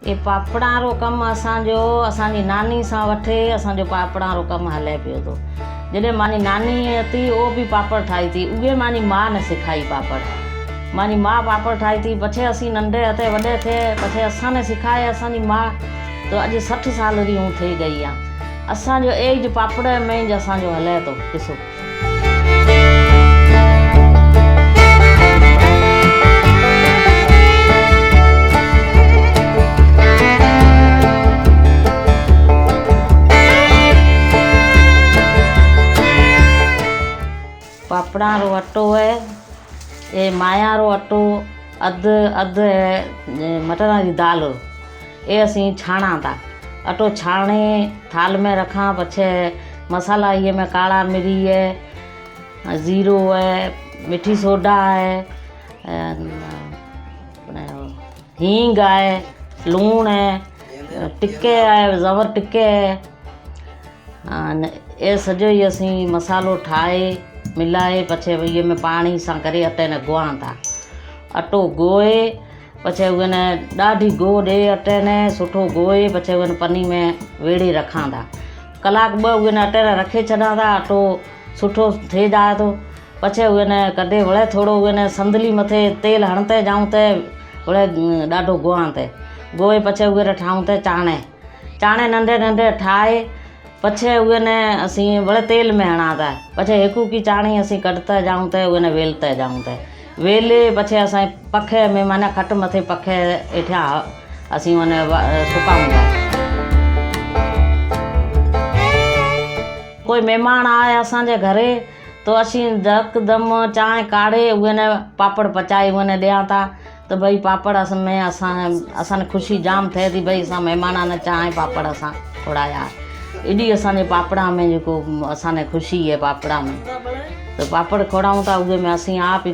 ये पापड़ा रो कम असांजो असांजी नानी सां वठे असांजो पापड़ा रो कम हले पियो तो। जॾहिं मानी नानी थी वो भी पापड़ ठाही थी, उहे मानी मां ने सिखाई पापड़। मानी मां पापड़ ठाही थी, पछे असीं नंढे हथे वॾे थे, पछे असां ने सिखाए असांजी मां। तो अॼु 60 साल री हूं थी गई आहे। असांजो एज पापड़ में ई असांजो हले तो ॾिसो। पापड़ा रो अटो है, ये माया रो अटो, अध है मटर की दाल, ये असी छाणा था। अटो छाणे थाल में रखा, पछे मसाला ये में काला मिरी है, ज़ीरो है, मिठी सोडा है, हींग है, लूण है, टिक्के है, ज़वर टिक्के है। ये सजो ही असी मसालो ठाए मिलाए, पछे ये में पानी सां करे अटे ने गोआ था। अटो गोए पछे उन ॾाढी गो ॾे अटे ने सुठो गोए, पछे उन पन्नी में वेड़े रखा था। कलाक ॿ उन अटे ने रखे छॾा था, अटो सुठो थी जाए तो। पछे उन कॾे वळे थोड़ो उन संदली मथे तेल हणते जाऊं ते वळे ॾाढो गोआ ते गोए, पछे उहे ठाऊं ते चाणे नंढे नंढे ठाए, पछे उन असी वळे तेल में हणा था। पछे हिकु की चाणी असी कटते जाऊं ते उन वेलते जाऊं ते वेले, पछे असां पखे में माना खट मथे पखे हेठा असी उन सुकाऊं था। कोई मेहमान आए असांजे घरे तो असी यकदम चाय काढ़े उन पापड़ पचाए उन ॾियां था। तो भई पापड़ में असां खुशी जाम थे थी, भई असां मेहमान ने चाय पापड़ असां खोड़ाया। एडी असांजे पापड़ा में जो असाने खुशी है पापड़ा में। तो पापड़ खोड़ाऊं था, उहे में असी आप ही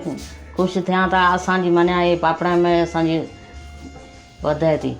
खुश थिया था। असांजी मना ये पापड़ा में असांजी वधे थी।